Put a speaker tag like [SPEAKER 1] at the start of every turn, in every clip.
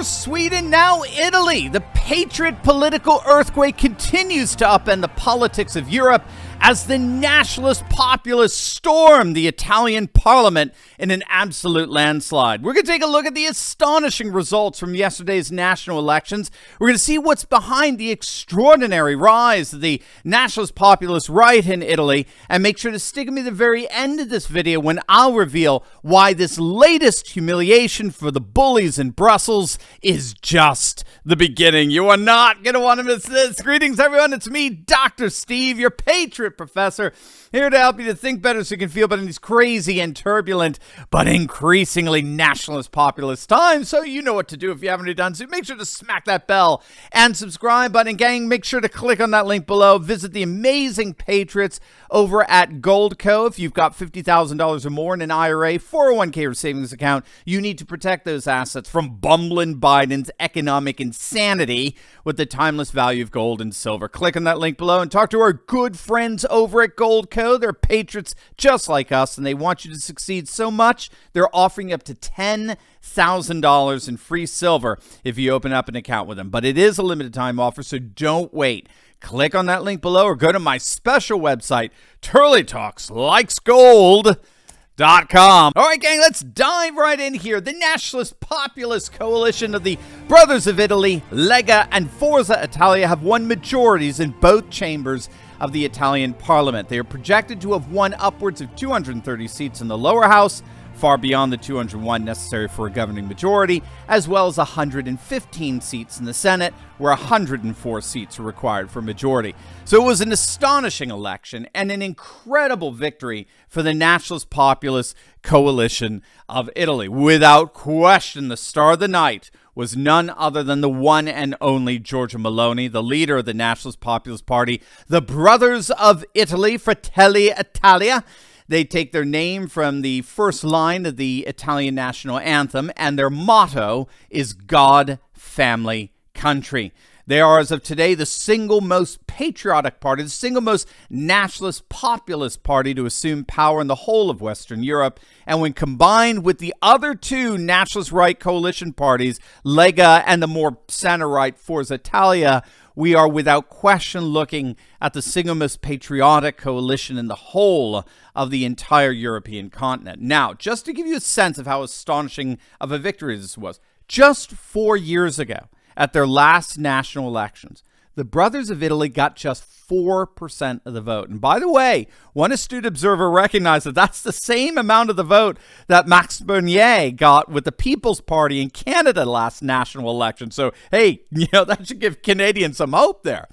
[SPEAKER 1] First Sweden, now Italy. The Patriot political earthquake continues to upend the politics of Europe as the nationalist populists storm the Italian parliament in an absolute landslide. We're going to take a look at the astonishing results from yesterday's national elections. We're going to see what's behind the extraordinary rise of the nationalist populist right in Italy, and make sure to stick with me to the very end of this video when I'll reveal why this latest humiliation for the bullies in Brussels is just the beginning. You are not going to want to miss this. Greetings, everyone. It's me, Dr. Steve, your Patriot Professor, here to help you to think better so you can feel better in these crazy and turbulent but increasingly nationalist populist times. So you know what to do if you haven't already done so. Make sure to smack that bell and subscribe button. Gang, make sure to click on that link below. Visit the amazing Patriots over at Goldco. If you've got $50,000 or more in an IRA, 401k or savings account, you need to protect those assets from bumbling Biden's economic insanity with the timeless value of gold and silver. Click on that link below and talk to our good friends over at Goldco. They're patriots just like us, and they want you to succeed so much, they're offering up to $10,000 in free silver if you open up an account with them. But it is a limited time offer, so don't wait. Click on that link below or go to my special website, turleytalkslikesgold.com. All right, gang, let's dive right in here. The nationalist populist coalition of the Brothers of Italy, Lega and Forza Italia have won majorities in both chambers of the Italian parliament. They are projected to have won upwards of 230 seats in the lower house, far beyond the 201 necessary for a governing majority, as well as 115 seats in the Senate, where 104 seats are required for a majority. So it was an astonishing election and an incredible victory for the nationalist populist coalition of Italy. Without question, the star of the night was none other than the one and only Giorgia Meloni, the leader of the Nationalist Populist Party, the Brothers of Italy, Fratelli Italia. They take their name from the first line of the Italian national anthem, and their motto is God, Family, Country. They are, as of today, the single most patriotic party, the single most nationalist populist party to assume power in the whole of Western Europe. And when combined with the other two nationalist right coalition parties, Lega and the more center-right Forza Italia, we are without question looking at the single most patriotic coalition in the whole of the entire European continent. Now, just to give you a sense of how astonishing of a victory this was, just 4 years ago, at their last national elections, the Brothers of Italy got just 4% of the vote. And by the way, one astute observer recognized that that's the same amount of the vote that Max Bernier got with the People's Party in Canada last national election. So, hey, that should give Canadians some hope there.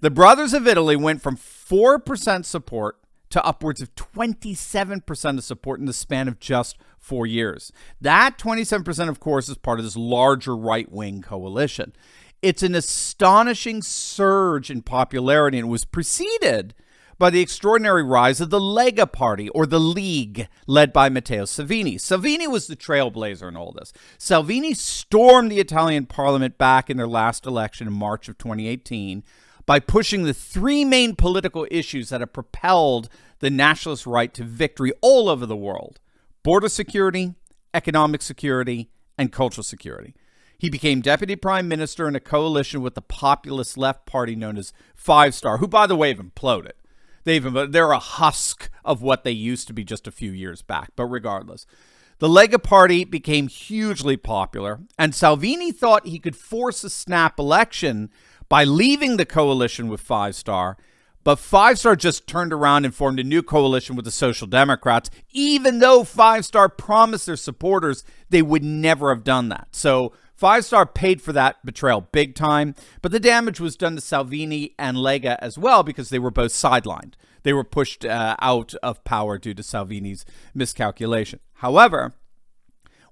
[SPEAKER 1] The Brothers of Italy went from 4% support to upwards of 27% of support in the span of just 4 years. That 27%, of course, is part of this larger right-wing coalition. It's an astonishing surge in popularity, and it was preceded by the extraordinary rise of the Lega Party, or the League, led by Matteo Salvini. Salvini was the trailblazer in all this. Salvini stormed the Italian parliament back in their last election in March of 2018 by pushing the three main political issues that have propelled the nationalist right to victory all over the world: border security, economic security, and cultural security. He became deputy prime minister in a coalition with the populist left party known as Five Star, who, by the way, have imploded. They're a husk of what they used to be just a few years back. But regardless, the Lega Party became hugely popular, and Salvini thought he could force a snap election by leaving the coalition with Five Star. But Five Star just turned around and formed a new coalition with the Social Democrats, even though Five Star promised their supporters they would never have done that. So Five Star paid for that betrayal big time, but the damage was done to Salvini and Lega as well because they were both sidelined. They were pushed out of power due to Salvini's miscalculation. However,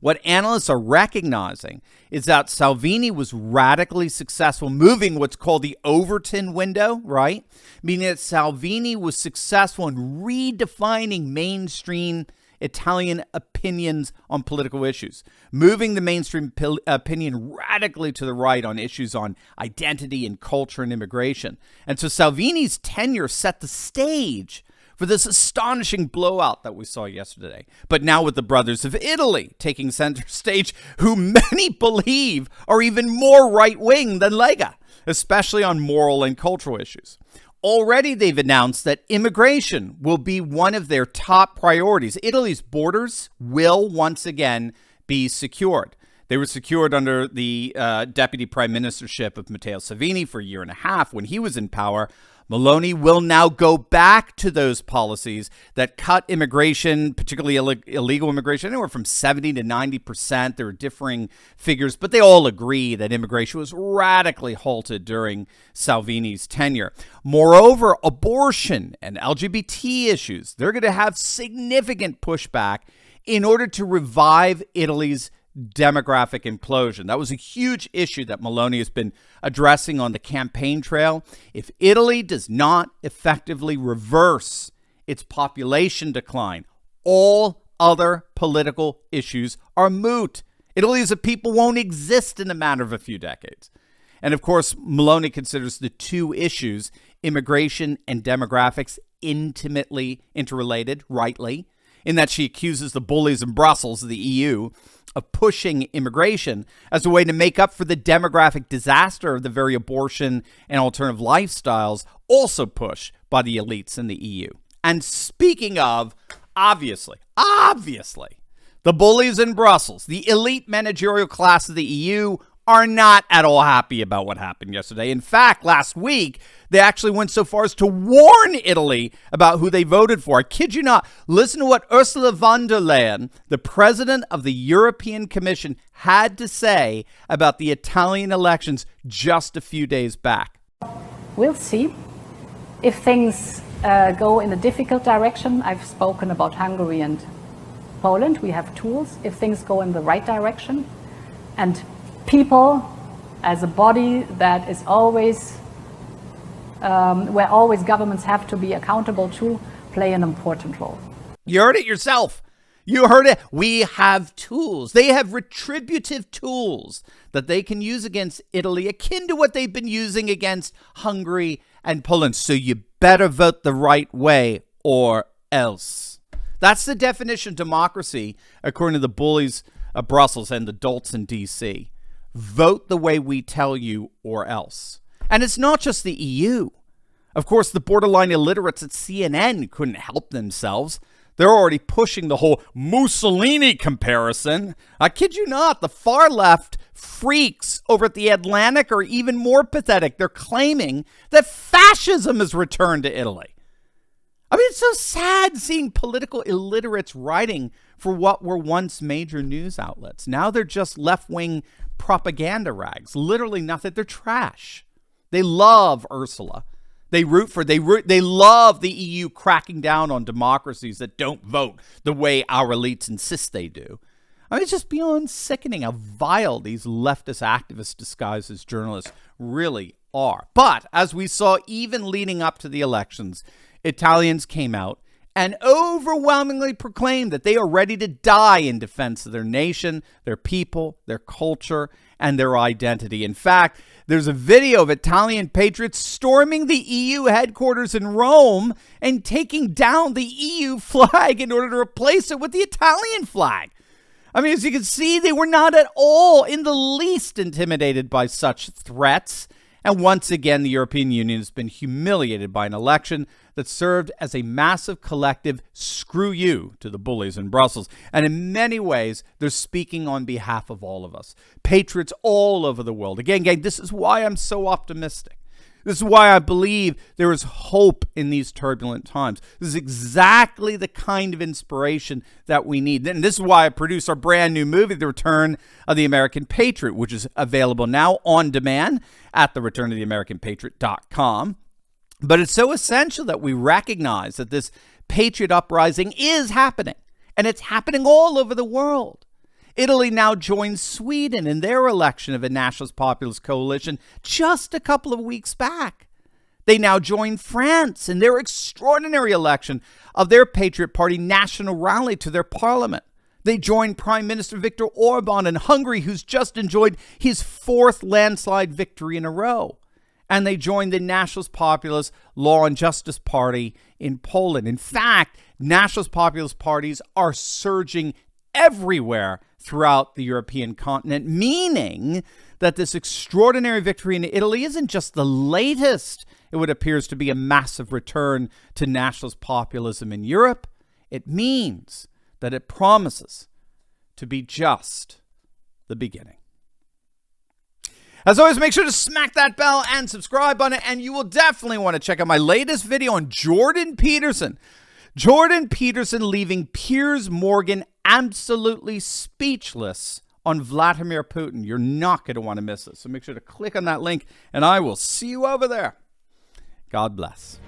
[SPEAKER 1] what analysts are recognizing is that Salvini was radically successful moving what's called the Overton Window, right? Meaning that Salvini was successful in redefining mainstream Italian opinions on political issues, moving the mainstream opinion radically to the right on issues on identity and culture and immigration. And so Salvini's tenure set the stage for for this astonishing blowout that we saw yesterday. But now with the brothers of Italy taking center stage, who many believe are even more right-wing than Lega, especially on moral and cultural issues. Already they've announced that immigration will be one of their top priorities. Italy's borders will once again be secured. They were secured under the deputy prime ministership of Matteo Salvini for a year and a half when he was in power. Meloni will now go back to those policies that cut immigration, particularly illegal immigration, anywhere from 70 to 90%. There are differing figures, but they all agree that immigration was radically halted during Salvini's tenure. Moreover, abortion and LGBT issues, they're going to have significant pushback in order to revive Italy's demographic implosion. That was a huge issue that Meloni has been addressing on the campaign trail. If Italy does not effectively reverse its population decline, all other political issues are moot. Italy as a people won't exist in a matter of a few decades. And of course, Meloni considers the two issues, immigration and demographics, intimately interrelated, rightly, in that she accuses the bullies in Brussels, the EU, of pushing immigration as a way to make up for the demographic disaster of the very abortion and alternative lifestyles also pushed by the elites in the EU. And speaking of, obviously, the bullies in Brussels, the elite managerial class of the EU, are not at all happy about what happened yesterday. In fact, last week, they actually went so far as to warn Italy about who they voted for. I kid you not. Listen to what Ursula von der Leyen, the president of the European Commission, had to say about the Italian elections just a few days back.
[SPEAKER 2] We'll see if things go in a difficult direction. I've spoken about Hungary and Poland. We have tools. If things go in the right direction, and people as a body that is always, where always governments have to be accountable to, play an important role.
[SPEAKER 1] You heard it yourself. You heard it. We have tools. They have retributive tools that they can use against Italy, akin to what they've been using against Hungary and Poland. So you better vote the right way or else. That's the definition of democracy, according to the bullies of Brussels and the dolts in D.C. Vote the way we tell you or else. And it's not just the EU. Of course, the borderline illiterates at CNN couldn't help themselves. They're already pushing the whole Mussolini comparison. I kid you not, the far left freaks over at the Atlantic are even more pathetic. They're claiming that fascism has returned to Italy. I mean, it's so sad seeing political illiterates writing for what were once major news outlets. Now they're just left-wing propaganda rags. Literally nothing. They're trash. They love Ursula. They love the EU cracking down on democracies that don't vote the way our elites insist they do. I mean, it's just beyond sickening how vile these leftist activists disguised as journalists really are. But as we saw, even leading up to the elections, Italians came out and overwhelmingly proclaimed that they are ready to die in defense of their nation, their people, their culture, and their identity. In fact, there's a video of Italian patriots storming the EU headquarters in Rome and taking down the EU flag in order to replace it with the Italian flag. I mean, as you can see, they were not at all in the least intimidated by such threats. And once again, the European Union has been humiliated by an election that served as a massive collective screw you to the bullies in Brussels. And in many ways, they're speaking on behalf of all of us. Patriots all over the world. Again, gang, this is why I'm so optimistic. This is why I believe there is hope in these turbulent times. This is exactly the kind of inspiration that we need. And this is why I produce our brand new movie, The Return of the American Patriot, which is available now on demand at thereturnoftheamericanpatriot.com. But it's so essential that we recognize that this Patriot Uprising is happening, and it's happening all over the world. Italy now joins Sweden in their election of a nationalist populist coalition just a couple of weeks back. They now join France in their extraordinary election of their Patriot Party national rally to their parliament. They join Prime Minister Viktor Orban in Hungary, who's just enjoyed his fourth landslide victory in a row. and they joined the Nationalist Populist Law and Justice Party in Poland. In fact, Nationalist Populist parties are surging everywhere throughout the European continent, meaning that this extraordinary victory in Italy isn't just the latest. It would appears to be a massive return to nationalist populism in Europe. It means that it promises to be just the beginning. As always, make sure to smack that bell and subscribe on it, and you will definitely want to check out my latest video on Jordan Peterson. Jordan Peterson leaving Piers Morgan absolutely speechless on Vladimir Putin. You're not going to want to miss this. So make sure to click on that link, and I will see you over there. God bless.